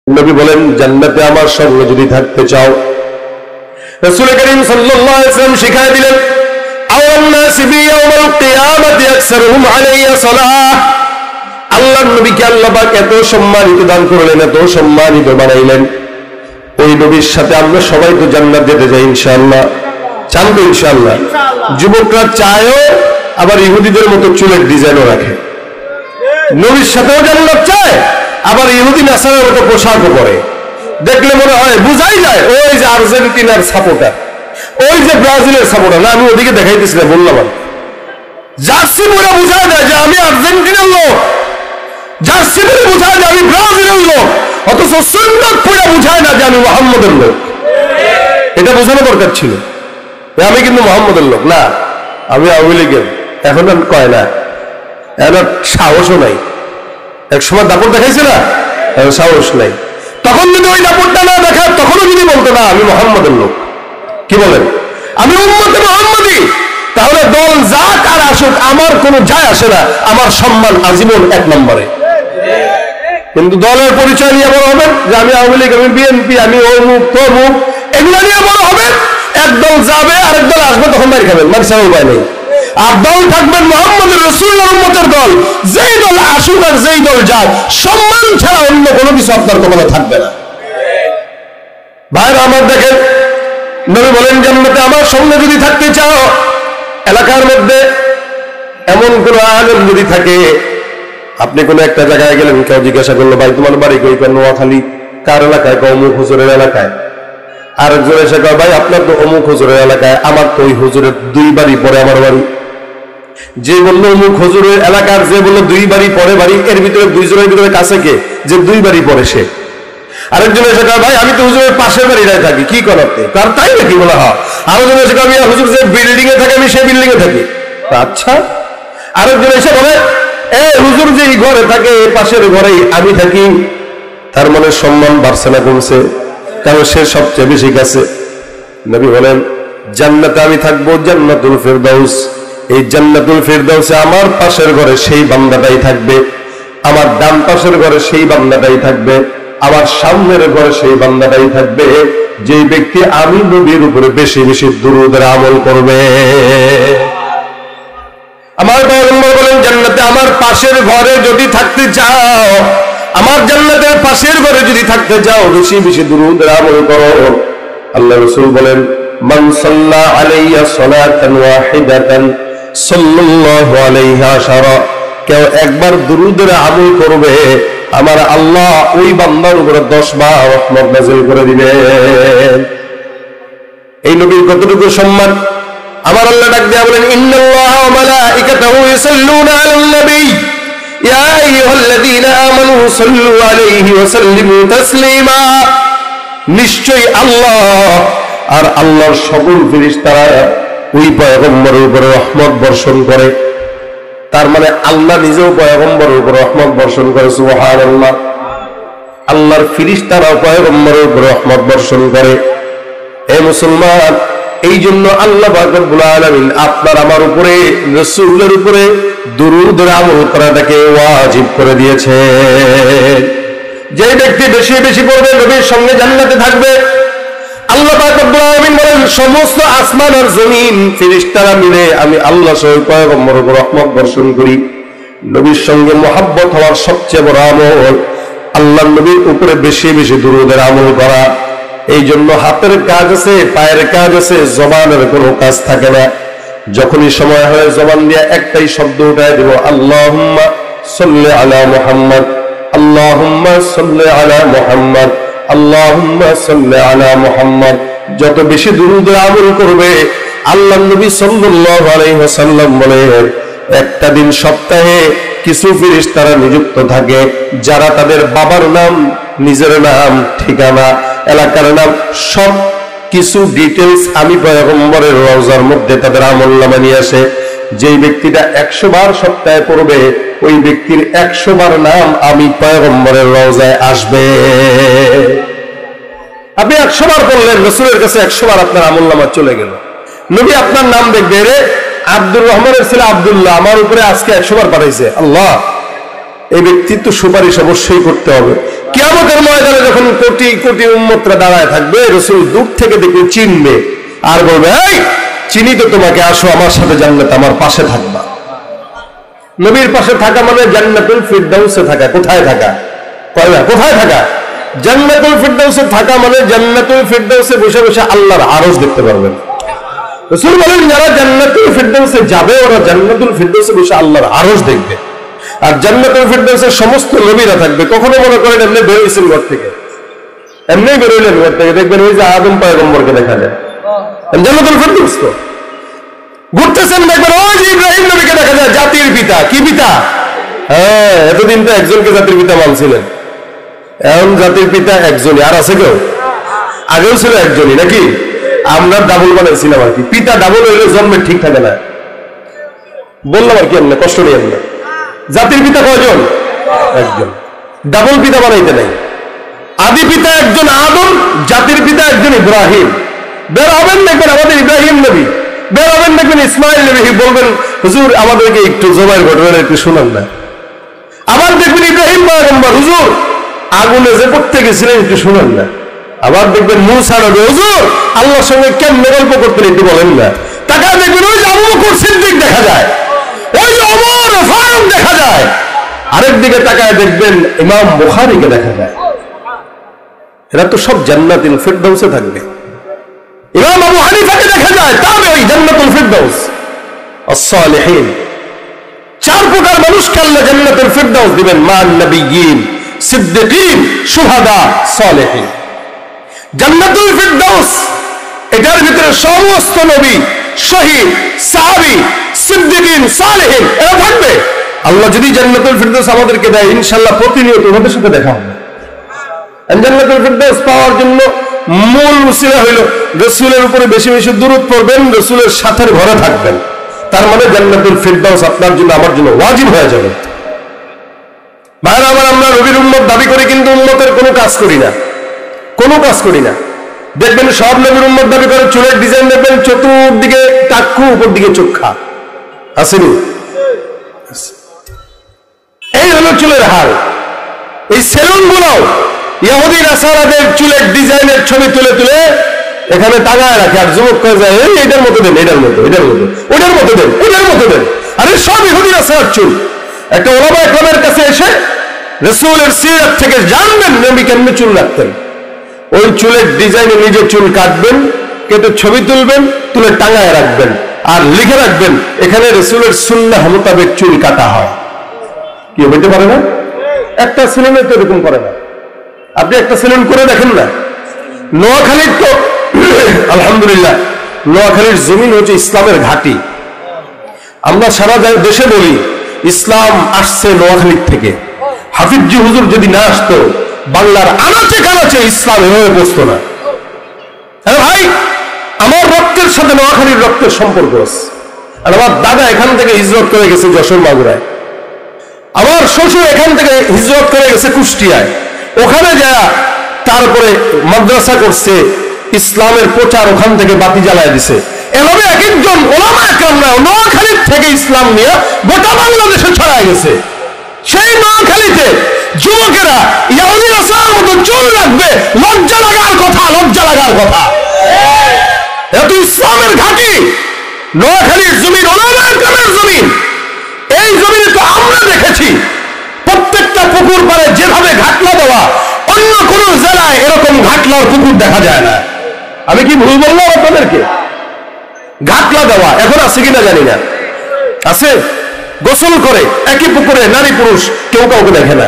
নবী বলেন, জান্নাতে আমার সঙ্গে যদি থাকতে চাও, রাসূল করিম সাল্লাল্লাহু আলাইহি ওয়াসাল্লাম শিখায় দিলেন, আওয়ান নাসি বি ইয়াউমিল কিয়ামাতি আকসারুহুম আলাইয়া সালাহ। আল্লাহর নবীকে আল্লাহ পাক এত সম্মানিত দান করলেন, এত সম্মানিত বানাইলেন, ওই নবীর সাথে আমরা সবাই তো জান্নাত যেতে চাই ইনশাআল্লাহ। চান তো ইনশাআল্লাহ? যুবকরা চায়ও, আবার ইহুদিদের মতো চুলের ডিজাইনও রাখে। নবীর সাথেও জান্নাত চায়, আবার ইহুদি নাসারার মতো পোশাকও পরে। দেখলে মনে হয়, বুঝাই যায় ওই যে আর্জেন্টিনার সাপোর্টার, ওই যে ব্রাজিলের সাপোর্টার। না, আমি ওদিকে দেখাইতেছি না, বললাম জার্সি পরে বুঝা যায় যে আমি আর্জেন্টিনার লোক, জার্সি পরে বুঝা যায় আমি ব্রাজিলের লোক, অথচ সুন্নাত পরে বুঝায় না যে আমি মুহাম্মদের লোক। এটা বোঝানো দরকার ছিল, আমি কিন্তু মুহাম্মদের লোক না, আমি আওয়ামী লীগের। এখন আর কয় না, এখন সাহসও নাই। এক সময় দাপট দেখাইছে না, সাহস নাই। তখন যদি ওই দাপটটা না দেখায়, তখনও যদি বলতো না আমি মুহাম্মদের লোক, কি বলেন, আমি উম্মতে মুহাম্মদী, তাহলে দল যাক আর আসুক আমার কোনো যায় আসে না, আমার সম্মান আজীবন এক নম্বরে। কিন্তু দলের পরিচয় নিয়ে বড় হবে যে আমি আওয়ামী লীগ, আমি বিএনপি, আমি অমুক তমুক, এগুলো নিয়ে বড় হবে। এক দল যাবে, আরেক দল আসবে, তখন মারি খাবেন, মারি ছাড়া উপায় নেই। আর দল থাকবেন মুহাম্মদের রাসূলের উম্মতের দল। যেই দল আসুক আর যেই দল যাক, সম্মান ছাড়া অন্য কোনো কিছু আপনার কপালে থাকবে না। ভাইরা আমার, দেখেন নবী বলেন, জান্নাতে আমার সঙ্গে যদি থাকতে চাও, এলাকার মধ্যে এমন কোন আলেম যদি থাকে, আপনি কোন একটা জায়গায় গেলেন, কেউ জিজ্ঞাসা করলো, ভাই তোমার বাড়ি কই? নোয়াখালী। কার এলাকায়? অমুক হুজুরের এলাকায়। আরেকজন এসে কয়, ভাই আপনার তো অমুক হুজুরের এলাকায়, আমার তো ওই হুজুরের 2 বাড়ি পরে আমার বাড়ি। যে বললো অমুক হুজুরের এলাকার, যে বললো 2 বাড়ি পরে বাড়ি, এর ভিতরে 2 জনের ভিতরে কাছে কে? যে 2 বাড়ি পরে সে। আরেকজন এসে কয়, ভাই আমি তো হুজুরের পাশের বাড়িটায় থাকি। কি করতে? তার তাই নাকি? বলা হয়। আরেকজন এসে কয়, হুজুর যে বিল্ডিং এ থাকে আমি সেই বিল্ডিং এ থাকি। আচ্ছা। আরেকজন এসে বলে, হুজুর যে ঘরে থাকে পাশের ঘরেই আমি থাকি। তার মানে সম্মান বাড়ছে না কমছে? কারণ সে সবচেয়ে বেশি কাছে। নবী বলেন, জান্নাতে আমি থাকবো জান্নাতুল ফিরদাউস। এই জান্নাতুল ফিরদাউসে আমার পাশের ঘরে সেই বান্দাটাই থাকবে, আমার ডান পাশের ঘরে সেই বান্দাটাই থাকবে, আমার সামনের ঘরে সেই বান্দাটাই থাকবে, যে ব্যক্তি আমি নবীর উপরে বেশি বেশি দুরূদের আমল করবে। আমার পয়গম্বর বলেন, জান্নাতে আমার পাশের ঘরে যদি থাকতে চাও, আমার জান্নাতের পাশের ঘরে যদি থাকতে চাও, বেশি বেশি দুরূদের আমল করো। আল্লাহ রাসূল বলেন, মান সাল্লা আলাইয়া সালাতান ওয়াহিদাতান সাল্লাল্লাহু আলাইহি আশারা। কেউ একবার দুরূদের আমল করবে, আমার আল্লাহ ওই বান্দার উপরে 10 বার রহমত নাযিল করে দিবেন। এই নবীর কতটুকু সম্মান! আমার আল্লাহ ডাক দিয়া বলেন, ইন্নাল্লাহা ওয়া মালাইকাতাহু ইউসাল্লুনা আলান নবী ইয়া আইয়ুহাল্লাযীনা আমানু সাল্লু আলাইহি ওয়া সাল্লিমু তাসলিমা। নিশ্চয়ই আল্লাহ আর আল্লাহর সকল ফেরেশতারা ওই পয়গম্বরের উপরে রহমত বর্ষণ করে। তার মানে আল্লাহ নিজেও পয়গম্বরের উপর রহমত বর্ষণ করে। সুবহানাল্লাহ। আল্লাহর ফেরেশতারাও পয়গম্বরের উপর রহমত বর্ষণ করে। হে মুসলমান, এই জন্য আল্লাহ পাক রব্বুল আলামিন আপনার আমার উপরে, রাসূলের উপরে দুরূদের আমল করাটাকে ওয়াজিব করে দিয়েছে। যে ব্যক্তি বেশি বেশি পড়বে, নবীর সঙ্গে জান্নাতে থাকবে। আল্লাহ পাক রব্বুল আলামিন বলেন, সমস্ত আসমান আর জমিন ফেরেশতারা মিলে আমি আল্লাহ সহ পয়গম্বরের উপর রহমত বর্ষণ করি। নবীর সঙ্গে মহব্বত হওয়ার সবচেয়ে বড় আমল আল্লাহর নবীর উপরে বেশি বেশি দুরূদের আমল করা। এই জন্য হাতের কাজ আছে, পায়ের কাজ আছে, জবানের কোনো কাজ থাকে না। যখনই সময় হয় জবান দিয়ে একটাই শব্দ উঠায় দেব, আল্লাহুম্মা সাল্লি আলা মুহাম্মদ, আল্লাহুম্মা সাল্লি আলা মুহাম্মদ, আল্লাহুম্মা সাল্লি আলা মুহাম্মদ। যত বেশি দুরূদের আমল করবে, আল্লাহর নবী সাল্লাল্লাহু আলাইহি ওয়াসাল্লাম বলেন, একটা দিন সপ্তাহে কিছু ফেরেশতারা নিযুক্ত থাকে, যারা তাদের বাবার নাম, নিজের নাম, ঠিকানা, এলাকার নাম, সব কিছু ডিটেলস আমি পয়গম্বরের রওজার মধ্যে তাদের আমলনামা নিয়ে আসে। যেই ব্যক্তিটা 100 বার সপ্তাহে পড়বে, ওই ব্যক্তির 100 বার নাম আমি পয়গম্বরের রওজায় আসবে। আপনি 100 বার পড়লেন, রাসূলের কাছে 100 বার আপনার আমলনামা চলে গেল। নবী আপনার নাম দেখবে, রে আব্দুর রহমানের ছেলে আব্দুল্লাহ আমার উপরে আজকে 100 বার পাঠাইছে। আল্লাহ, এই ব্যক্তির তো সুপারিশ অবশ্যই করতে হবে। কিয়ামতের ময়দানে যখন কোটি কোটি উম্মতরা দাঁড়ায় থাকবে, রাসূল দূর থেকে দেখে চিনবে আর বলবে, এই চিনি তো তোমাকে, আসো আমার সাথে জান্নাতে, আমার পাশে থাকবা। নবীর পাশে থাকা মানে জান্নাতুল ফিরদাউসে থাকা। কোথায় থাকা? কোথায় থাকা? জান্নাতুল ফিরদাউসে থাকা মানে জান্নাতুল ফিরদাউসে বসে বসে আল্লাহর আরশ দেখতে পারবেন। রাসূল বলেন, যারা জান্নাতুল ফিরদাউসে যাবে ওরা জান্নাতুল ফিরদাউসে বসে আল্লাহর আরশ দেখবে। আর জান্নাতুল ফিরদাউসে সমস্ত নবীরা থাকবে। কখনো মনে করেন এমনি বেরোইছেন ঘর থেকে, এমনি বেরোইলেন ঘর থেকে, দেখবেন ওই যে আদম পয়গম্বরকে দেখা যায় জান্নাতুল ফিরদাউস। তো ঘুরতেছেন, দেখবেন ওই যে ইব্রাহিম নবীকে দেখা যায়, জাতির পিতা। কি পিতা? হ্যাঁ, এতদিন তো একজনকে জাতির পিতা মানছিলেন, এখন জাতির পিতা একজনই। আর আছে কেউ? আগেও ছিল একজনই নাকি? আমরা ডাবল বানাইছিলাম আর কি। পিতা ডাবল হইলে জন্মের ঠিক থাকে না, বললাম আর কি, এমনি কষ্ট নেই। আমরা জাতির পিতা কয়জন? একজন। ডাবল পিতা বানাইতে নাই। আদি পিতা একজন আদম, জাতির পিতা একজন ইব্রাহিম। বের হবেন দেখবেন আমাদের ইব্রাহিম নবী, বের হবেন দেখবেন ইসমাইল নবী, বলবেন হুজুর আমাদেরকে একটু জবাইয়ের ঘটনা একটু শোনান না। আবার দেখবেন ইব্রাহিম পয়গম্বর, হুজুর আগুনে যে পড়তে গেছিলেন একটু শোনান না। আবার দেখবেন মূসা নবী, হুজুর আল্লাহর সঙ্গে কেমনে গল্প করতেন একটু বলেন না। তাকায় দেখবেন ওই যে আবু বকর সিদ্দিক দেখা যায়, ওই যে ওমর ফারুক দেখা যায়। আরেক দিকে তাকায় দেখবেন ইমাম বুখারীকে দেখা যায়। এরা তো সব জান্নাতুল ফিরদাউসে থাকবে। ইমাম আবু হানিফাকে দেখা যায়, তবে ওই জান্নাতুল ফিরদাউস। as-salihin, চার প্রকার মানুষকে আল্লাহ জান্নাতুল ফিরদাউস দিবেন, মান নবিয়্যিন, সিদ্দিকিন, শুহাদা, সালেহিন। জান্নাতুল ফিরদাউস এটার ভিতরে সমস্ত নবী, শহীদ, সাহাবী, সিদ্দিকিন, সালেহিন এরা থাকবে। আল্লাহ যদি জান্নাতুল ফিরদাউস আমাদেরকে দেয়, ইনশাআল্লাহ প্রতিনিয়ত ওদের সাথে দেখা হবে। জান্নাতুল ফিরদাউস পাওয়ার জন্য মূল উসিলা হইল রাসূলের উপরে বেশি বেশি দুরূদ পড়বেন, রাসূলের সাথে ঘরে থাকবেন। তার মানে জান্নাতুল ফিরদাউস আপনার জন্য আমার জন্য ওয়াজিব হয়ে যাবে। ভাইরা আমার, আমরা নবীর উম্মত দাবি করি কিন্তু উম্মতের কোনো কাজ করি না, কোনো কাজ করি না। দেখবেন সব নবীর উম্মত দাবি করে, চুলের ডিজাইন দেখবেন চতুর্দিকে টাক্কু, উপর দিকে চোখা, আসেনি? এই হলো চুলের হাল। এই সেলুন গুলোও ইহুদি নাসারাদের চুলের ডিজাইনের ছবি তুলে তুলে এখানে টাঙায় রাখে, আর যুবক করে যায়, এই এটার মতো দেন, এটার মতো, এটার মতো, ওটার মতো দেন, ওটার মতো দেন। আরে সব ইহুদি নাসারার চুল। একটা ওলামা ইকরামের কাছে এসে রাসূলের সিরাত থেকে জানবেন নবী কেমনে চুল রাখতেন। ওই চুলের ডিজাইনে নিজে চুল কাটবেন, কেটে ছবি তুলবেন, তুলে টাঙায় রাখবেন, আর লিখে রাখবেন এখানে রাসূলের সুন্নাহ মোতাবেক চুল কাটা হয়। কি হইতে পারে না? একটা সেলুনে তো এরকম করে না। আপনি একটা সেলুন করে দেখেন না। নোয়াখালীর তো আলহামদুলিল্লাহ, নোয়াখালীর জমিন হচ্ছে ইসলামের ঘাঁটি। আমরা সারা দেশে বলি ইসলাম আসছে নোয়াখালীর থেকে। হাফিজজি হুজুর যদি না আসতো, বাংলার আনাচে কানাচে ইসলাম এভাবে বসতো না। হ্যাঁ ভাই, আমার রক্তের সাথে নোয়াখালীর রক্তের সম্পর্ক আছে। আর আমার দাদা এখান থেকে হিজরত করে গেছে যশোর মাগুরায়, আমার শ্বশুর এখান থেকে হিজরত করে গেছে কুষ্টিয়ায়, ওখানে যারা তারপরে মাদ্রাসা করছে, ইসলামের প্রচার ওখান থেকে বাতি জ্বালায় দিছে। এভাবে এক একজন ওলামা একরামরা নোয়াখালীর থেকে ইসলাম নিয়ে গোটা বাংলাদেশে ছড়ায় গেছে। সেই নোয়াখালীতে যুবকেরা ইহুদি নাসারার মতো চুল রাখবে, লজ্জা লাগার কথা, লজ্জা লাগার কথা। এত ইসলামের ঘাঁটি নোয়াখালীর জমিন, ওলামা একরামের জমিন। এই জমিনে তো আমরা দেখেছি প্রত্যেকটা পুকুর পাড়ে যেভাবে ঘাটলা দেওয়া, অন্য কোন জেলায় এরকম ঘাটলার পুকুর দেখা যায় না। আমি কি ভুল বললাম আপনাদেরকে? ঘাটলা দেওয়া এখন আছে কিনা জানি না, আছে। গোসল করে একই পুকুরে নারী পুরুষ কেউ কাউকে দেখে না।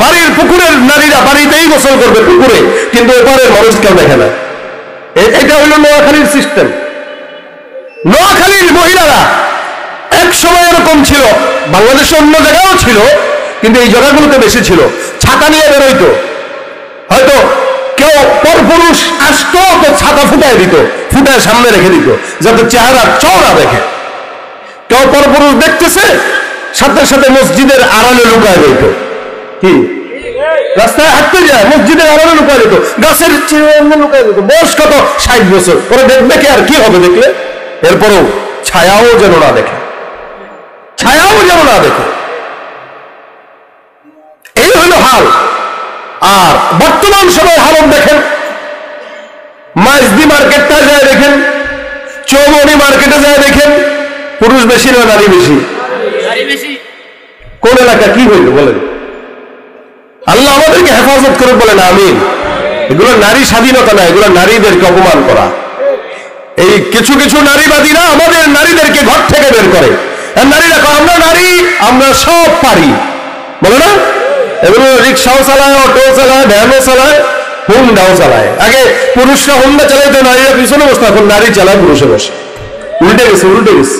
বাড়ির পুকুরের নারীরা বাড়িতেই গোসল করবে পুকুরে, কিন্তু ওপারের মানুষ কেউ দেখে না। এটা হলো নোয়াখালীর সিস্টেম। নোয়াখালীর মহিলারা এক সময় এরকম ছিল, বাংলাদেশে অন্য জায়গাও ছিল, কিন্তু এই জায়গাগুলোতে বেশি ছিল। ছাতা নিয়ে বেরোইতো, হয়তো কেউ পরপুরুষ আসতো তো ছাতা ফুটায় দিত, ফুটায় সামনে রেখে দিত যাতে চেহারা চওড়া দেখে। কেউ পরপুরুষ দেখতেছে, সাথে সাথে মসজিদের আড়ালে লুকায় দিত। কি রাস্তায় হাঁটতে যায়, মসজিদের আড়ালে লুকায় দিত, গাছের চেয়ে লুকায় দিত। বয়স কত? 60 বছর। ওরা দেখবে আর কি হবে দেখলে? এরপরও ছায়াও যেন না দেখে, ছায়াও যেন না দেখে। এই হইল হাল। আর বর্তমান সময় হালত দেখেন, মাইজদি মার্কেটটা যায় দেখেন, চৌমনি মার্কেটে যায় দেখেন, পুরুষ বেশি না নারী বেশি? কোন এলাকা কি হইল বলেন? আল্লাহ আমাদেরকে হেফাজত করে বলেন আমিন। এগুলো নারী স্বাধীনতা না, এগুলো নারীদেরকে অপমান করা। এই কিছু কিছু নারীবাদীরা আমাদের নারীদেরকে ঘর থেকে বের করে। নারীরা আমরা নারী, আমরা সব পারি বলে না? এগুলো রিক্সাও চালায়, অটো চালায়, ভ্যানও চালায়, হুন্ডাও চালায়। আগে পুরুষরা হুন্ডা চালাইতো, নারীরা পিছনে বসতো, এখন নারী চালায় পুরুষে বসে। উল্টে গেছে, উল্টে গেছে।